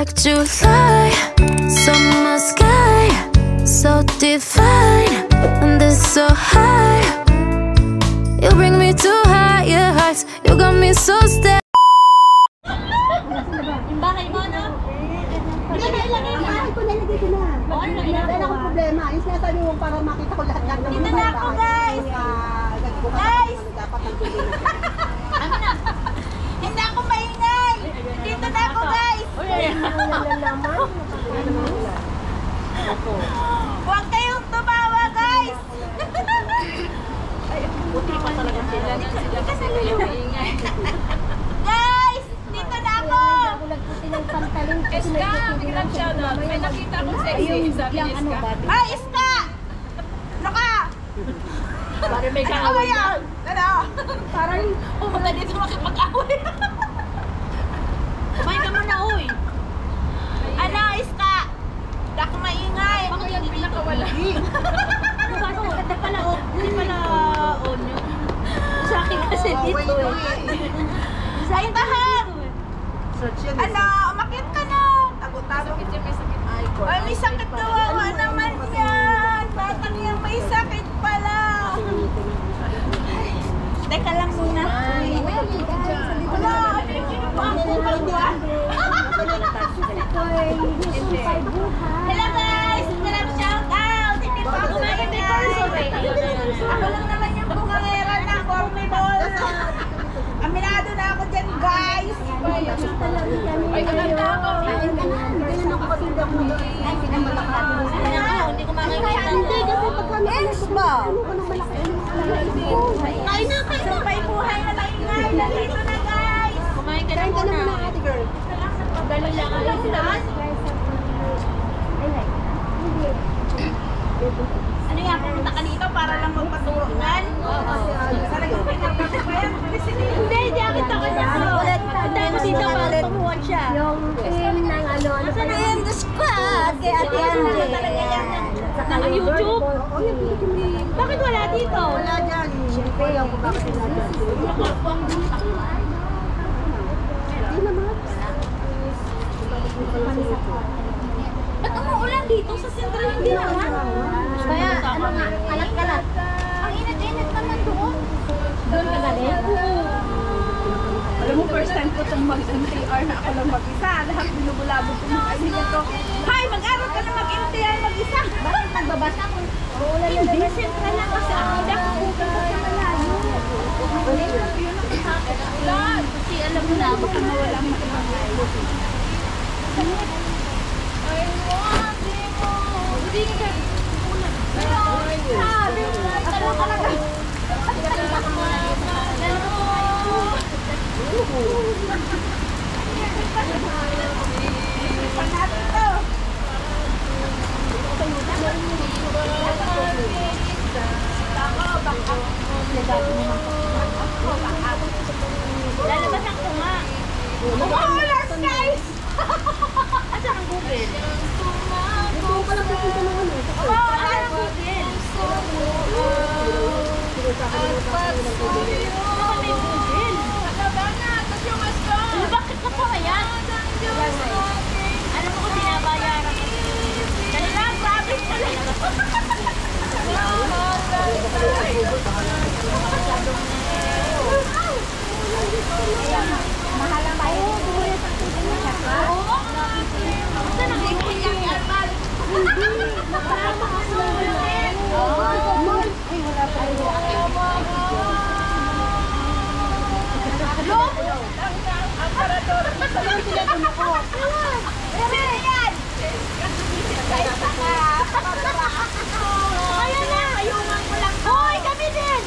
like July, summer sky, so divine, and this so high. You bring me to higher heights. You got me so steady. Bakay mo, no? Ilagay ko na, ilagay ko na. Wala akong problema. Yung sinasabi mo para makita ko lahat ng mga Dito na ako, guys! Guys! Ano na? Hindi ako maingay! Dito na ako, guys! Huwag kayong tumawa, guys! Buti pa talaga sila. Kasi kayo maingay. Guys! Dito na ako! Iska, biglang shoutout. May nakita akong sexy. Sabi ni Iska. Ay, Iska! Ano ka? Parang may Ano kaaway na. yan? Ano? Parang pumunta dito makipag-away. Kumain ka muna, uy. Ano, Iska? Hindi ako maingay. Bakit yan pinakawala? Ano ba ito? Ganda pala, oh. Hindi pala on yun. Sa akin kasi dito, eh. Ay, tahang! Ano, umakit ka na. Tago-tago. Sakit yan, may sakit. Ay, may sakit daw. Naman yan. Batang yan, may sakit pala. Ay, teka lang muna. Wala, ano yung kinupa ako kalwa? Hello guys! Maram shout out! Hindi pa ako maingay. Ako lang naman yung bungangera ng Corniball. Aminado na ako dyan, guys! Ay, maganda ako. Hindi ko makikita. Hindi, kasi pagka Ends ba? kain na, kain na. Sabay buhay na maingay. Nandito na, guys! Kumain ka na muna. Dali lang kayo sila. Ano yan? Pumunta ka dito para lang magpaturo yan? Talagang pinapasa ba yan? Hindi, jacket ako niya. Punta ko dito para tumuhan siya. Yung team ng ano, Nasaan na yan? The squad! Kay Ate Angie. Talaga yan. Saka YouTube. Bakit wala dito? Wala dyan. Siyempre, yung bakit Ba't umuulan dito? Sa sentral hindi naman. Kaya, ano nga, kalat-kalat. Ang init-init naman doon. Doon ka galing? Alam mo, first time ko itong mag-NTR na ako lang mag-isa. Lahat binubulabog ko ng kaibigan ko. Hi, mag-aral ka na mag-NTR mag-isa. Bakit nagbabasa mo? Hindi, sentral lang kasi ako. Hindi ako pupunta sa malayo. Kasi alam mo na, baka mawala mo sa mga Ay, sabi mo. Hindi ka. sabi mo na, talaga. Lalabasan ko nga. Umuulan, guys! Asa ang Google? Ito ka lang pupunta ng ano. Umuulan ang Google. Baka may Google. Ano, bakit ka pa ayan? Alam mo kung binabayaran ko. Dali lang, promise ko lang. Mahal ang tayo. Bumuli sa tutin na siya. Oo. Basta nakikita yung armal. Hindi. Nakarama ka sa ulit. Ay, wala pa rin. Ayan na, ayungan ko lang. Hoy, kami din!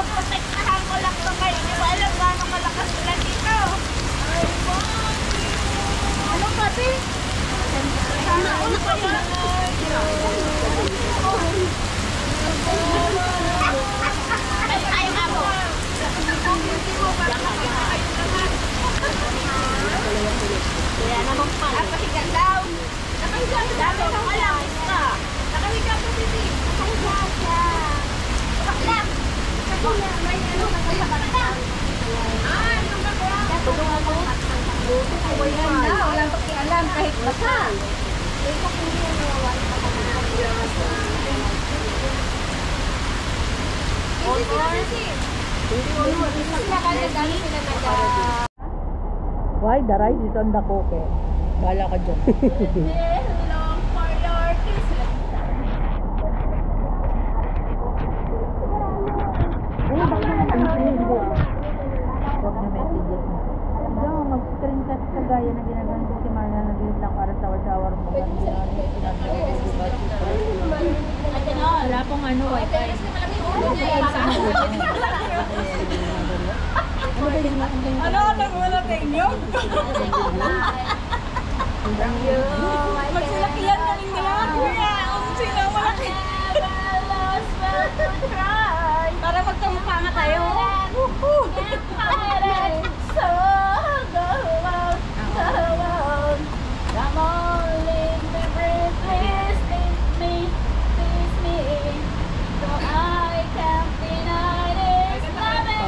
Protektahan ko lang ito kayo. Hindi ko alam gano'ng malakas sila dito. Ano kasi? Sana una pa yun. Ay, ako. Kaya naman pala. Nakahiga daw. Nakahiga daw. Dami kang alam. Nakahiga po, Bibi. Nakahiga siya. Bakla. May ano, nakahiga ka na. Ano ba? Ganda, walang pakialam kahit basa. Why? The rice is on the cook eh. Bahala ka dyan. Long for your kiss. Huwag na messages mo. Diyan, mag-screenshot ka gaya na ginagawa ko si Marna na din lang para sa hour mo. Wala pong ano, wifi. Ano wala sa inyo? Magsilakihan kami nila. Kuya, sila malaki. Para magkamukha nga tayo.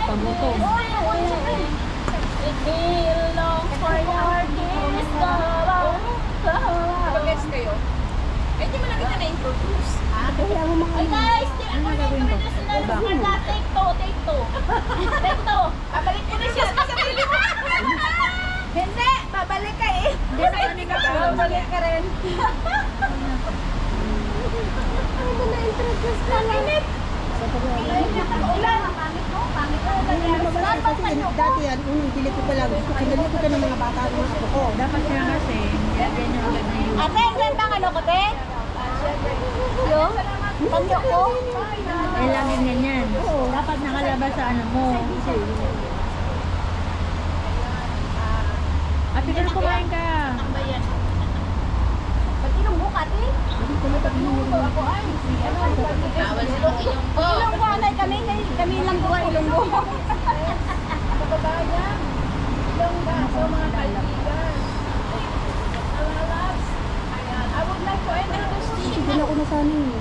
Papagutom. Pag-guess kayo. Eh, di mo na kita na-introduce. Ay guys, ako na yung national take two. Take two. Babalik ko na siya. Sarili mo. Hindi, babalik ka eh. Babalik ka rin. Ano na introduce ka lang? Ulan. Pangit mo. Dati yan, bili ko pa lang. Pinili ko ka ng mga bata ng mga apo ko. Dapat siya kasi, yan yung agad na yung... Ate, yan bang ano ko, te? Yung? Pagyo ko? Eh, laging ganyan. Dapat nakalabas sa ano mo. Ate, pero kumain ka. Ba't ilunggo ka, te? Ilunggo ako ay. Ilunggo anay kami. Kami lang buha ilunggo. Kababayan. Ilongga. So, mga kaibigan. I would like to introduce you. Hindi ako na sana eh.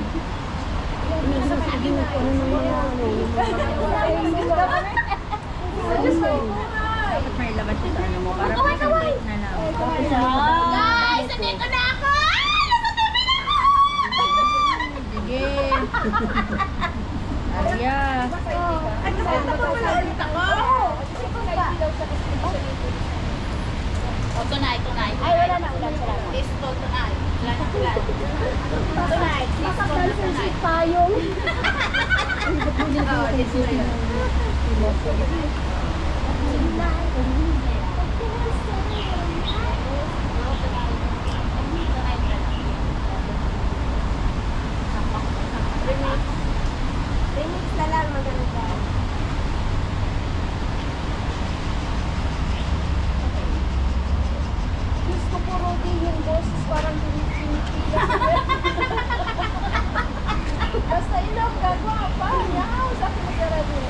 Dapat may labas siya sa ano mo. Para concentrate na lang. Guys, nandito na ako! Sige. Arya. Tonight. Ay, wala na ulan sila. Disco tonight. Wala na ulan. Tonight. Disco na tonight. Payong. Oh, disco yun. Remix na lang maganda. Gusto ko Rudy yung boses parang pinipila. Basta ilong gagawa pa. Yaw, sa akin nagkarami.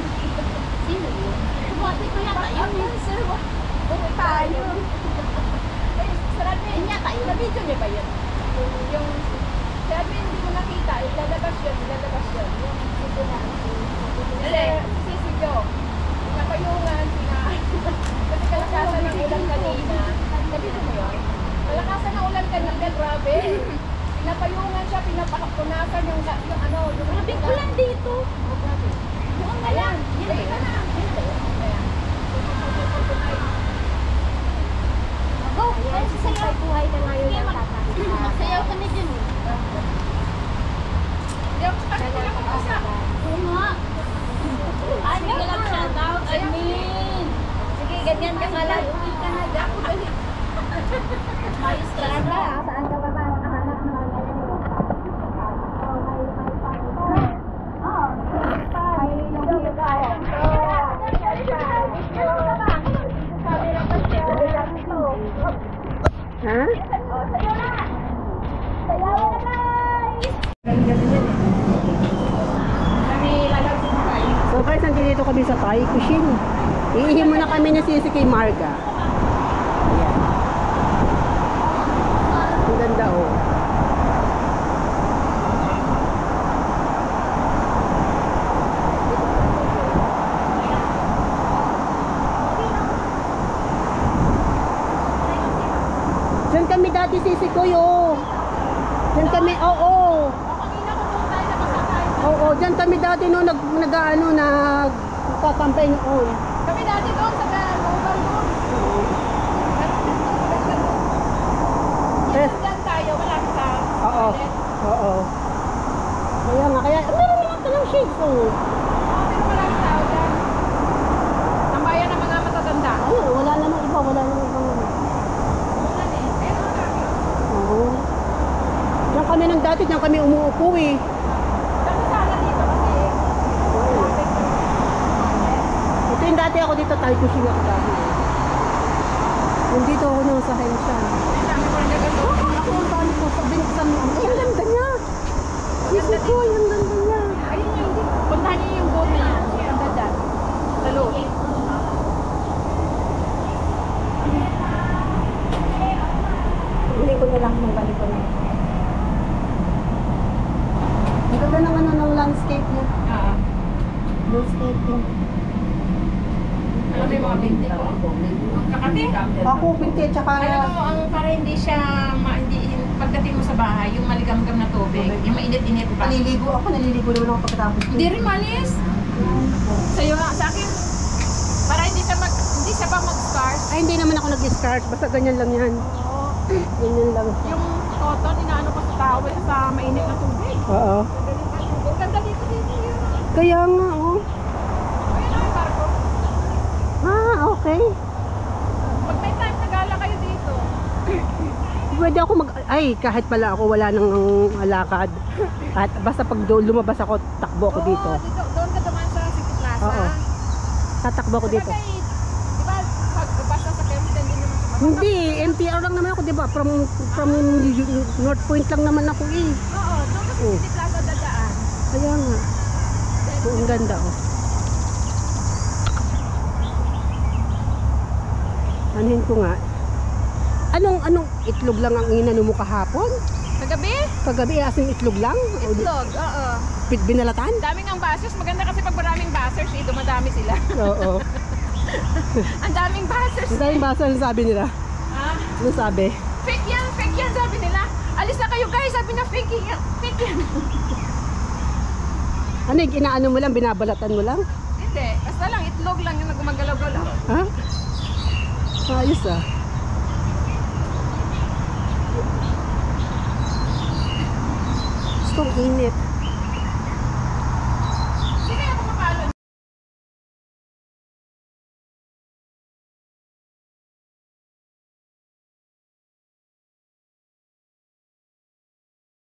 Sino yun? Kumati ko yata yun. Sir, buhay tayo. Ay, sarami. Yata yun. Na-video niya ba yun? Yung, sabi hindi ko nakita. Ilalabas yun. Yung sisi na. Sisi Jo. Napayungan. Kasi kalakasan ng ulan kanina. Sabi mo yun? Kalakasan ng ulan kanina. Grabe. Pinapayungan siya, pinapapunasan yung ano. Grabe ulan dito. Buong na lang. Yun na lang. Go! Sayaw buhay na ngayon ang tatay. Magsayaw kami dyan. Oo nga. Ay, sige lang shout out. I mean. Sige, ganyan ka nga lang. Uwi ka na dyan. Ayos ka lang. Saan ka ba ba nakahanap ng mga ganyan? Ha? So guys, nandito kami sa Thai Cuisine. Iihi muna kami ni Sisi kay Marga. Ayan. Ang ganda oh. Diyan kami dati sisikoy, oh. Diyan kami, oo. Oo, diyan kami dati no nagkakampay noon. Kami dati doon sa Global doon. Yes. Diyan tayo, wala sa Oo. Oo. Kaya nga, meron naman talang shades, oh. Pero maraming tao dyan. Tambayan ng mga matatanda. Ayun, wala namang iba. Oo. Diyan kami nang dati, diyan kami umuupo eh. Kami sana dito kasi. Ito yung dati ako dito, tayo kushing ako dati. Nandito ako nung sa Hensha. Ang dami ko nagagano. Ako ang dami ko sa Binsan. Ay, ang ganda niya. Sisi ko, ang ganda niya. Ayun yung, puntahan niyo yung boat na yan. Ang ganda. Sa loob. Hindi ko na lang yung balik ko na. Ang ganda ng ng landscape niya. Landscaping. Alam mo yung mga binti ko? Kakati? Ako, pinti, tsaka... Alam mo, ang para hindi siya, pagdating mo sa bahay, yung maligam-gam na tubig, yung mainit-init pa. Naliligo naman ako pagkatapos. Hindi rin malis. Sa'yo nga, sa akin, para hindi siya pa mag-start. Ay, hindi naman ako nag-start. Basta ganyan lang yan. Ganyan lang. Yung cotton, inaano ko sa towel sa mainit na tubig. Oo. Ang ganda dito dito yun. Kaya nga, oh. Ayun ang barko. Ah, okay. Pag may time, nagala kayo dito. Pwede ako ay, kahit pala ako wala nang alakad. At basta pag lumabas ako, takbo ako dito. Oo, doon ka dumaan sa City Plaza. Oo. Tatakbo ako dito. Di ba, pag basta sa Kempton din naman sa Hindi, MTR lang naman ako, di ba? From North Point lang naman ako eh. Oo, doon ka sa City Plaza dadaan. Kaya nga. So, ang ganda, oh. Anuhin ko nga. Anong itlog lang ang inano mo kahapon? Kagabi? Kagabi, asing itlog lang? Itlog, oo. Binalatan? Daming ang buzzers. Maganda kasi pag maraming buzzers, dumadami sila. Oo. Ang daming buzzers. Ang daming basa ang sabi nila. Ha? Ano sabi? Fake yan, sabi nila. Alis na kayo guys, sabi na fake yan. Ano yung inaano mo lang, binabalatan mo lang? Hindi, basta lang, itlog lang yung gumagalaw-galaw. Ha? Ayos ah. Gustong init.